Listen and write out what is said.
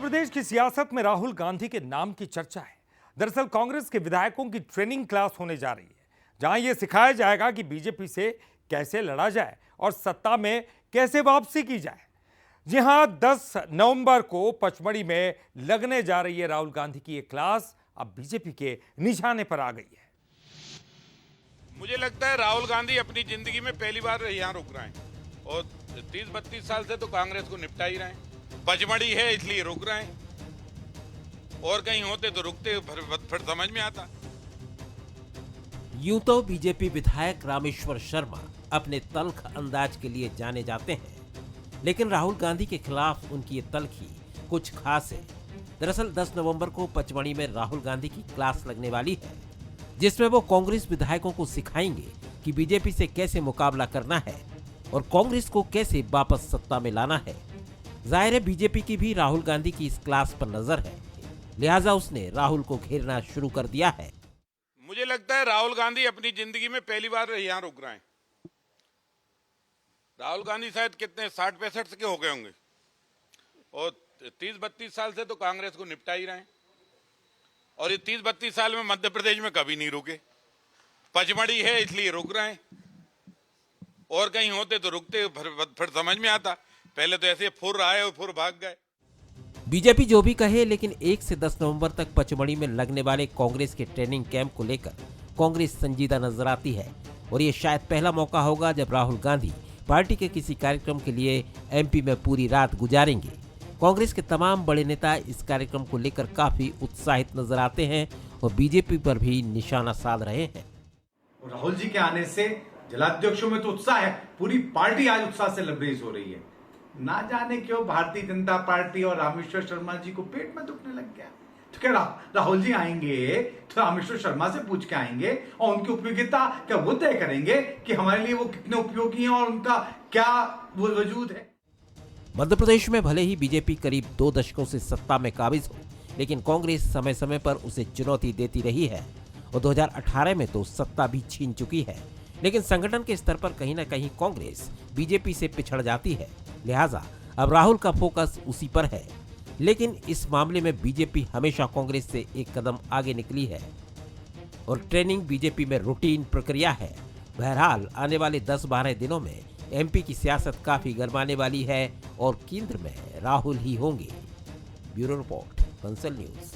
मध्य प्रदेश की सियासत में राहुल गांधी के नाम की चर्चा है। दरअसल कांग्रेस के विधायकों की ट्रेनिंग क्लास होने जा रही है, जहां यह सिखाया जाएगा कि बीजेपी से कैसे लड़ा जाए और सत्ता में कैसे वापसी की जाए। जी हां, 10 नवंबर को पचमढ़ी में लगने जा रही है राहुल गांधी की ये क्लास अब बीजेपी के निशाने पर आ गई है। मुझे लगता है राहुल गांधी अपनी जिंदगी में पहली बार यहाँ रुक रहे हैं और 30-32 साल से तो कांग्रेस को निपटा ही रहे हैं। पचमढ़ी है इसलिए रुक रहे हैं, और कहीं होते तो रुकते, फिर समझ में आता। यूं तो बीजेपी विधायक रामेश्वर शर्मा अपने तल्ख अंदाज के लिए जाने जाते हैं, लेकिन राहुल गांधी के खिलाफ उनकी ये तल्खी कुछ खास है। दरअसल 10 नवंबर को पचमढ़ी में राहुल गांधी की क्लास लगने वाली है, जिसमें वो कांग्रेस विधायकों को सिखाएंगे कि बीजेपी से कैसे मुकाबला करना है और कांग्रेस को कैसे वापस सत्ता में लाना है। जाहिर है बीजेपी की भी राहुल गांधी की इस क्लास पर नजर है, लिहाजा उसने राहुल को घेरना शुरू कर दिया है। मुझे लगता है राहुल गांधी अपनी जिंदगी में पहली बार यहाँ रुक रहे हैं। राहुल गांधी शायद कितने 60-65 के हो गए होंगे और 30-32 साल से तो कांग्रेस को निपटा ही रहे हैं, और ये 30-32 साल में मध्य प्रदेश में कभी नहीं रुके। पचमढ़ी है इसलिए रुक रहे हैं, और कहीं होते तो रुकते, फिर समझ में आता। पहले तो ऐसे फुर आए और फुर भाग गए। बीजेपी जो भी कहे, लेकिन 1 से 10 नवंबर तक पचमढ़ी में लगने वाले कांग्रेस के ट्रेनिंग कैंप को लेकर कांग्रेस संजीदा नजर आती है, और ये शायद पहला मौका होगा जब राहुल गांधी पार्टी के किसी कार्यक्रम के लिए एमपी में पूरी रात गुजारेंगे। कांग्रेस के तमाम बड़े नेता इस कार्यक्रम को लेकर काफी उत्साहित नजर आते हैं और बीजेपी पर भी निशाना साध रहे हैं। राहुल जी के आने से जिलाध्यक्षों में तो उत्साह है, पूरी पार्टी आज उत्साह से लबरेज हो रही है। ना जाने क्यों भारतीय जनता पार्टी और रामेश्वर शर्मा जी को पेट में दुखने लग गया। तो क्या राहुल जी आएंगे तो रामेश्वर शर्मा से पूछ के आएंगे और उनकी उपयोगिता क्या वो तय करेंगे कि हमारे लिए वो कितने उपयोगी हैं और उनका क्या वो वजूद है। मध्य प्रदेश में भले ही बीजेपी करीब 2 दशकों से सत्ता में काबिज हो, लेकिन कांग्रेस समय समय पर उसे चुनौती देती रही है और 2018 में तो सत्ता भी छीन चुकी है। लेकिन संगठन के स्तर पर कहीं न कहीं कांग्रेस बीजेपी से पिछड़ जाती है, लिहाजा अब राहुल का फोकस उसी पर है। लेकिन इस मामले में बीजेपी हमेशा कांग्रेस से एक कदम आगे निकली है और ट्रेनिंग बीजेपी में रूटीन प्रक्रिया है। बहरहाल आने वाले 10-12 दिनों में एमपी की सियासत काफी गरमाने वाली है और केंद्र में राहुल ही होंगे। Bureau report, Bansal news.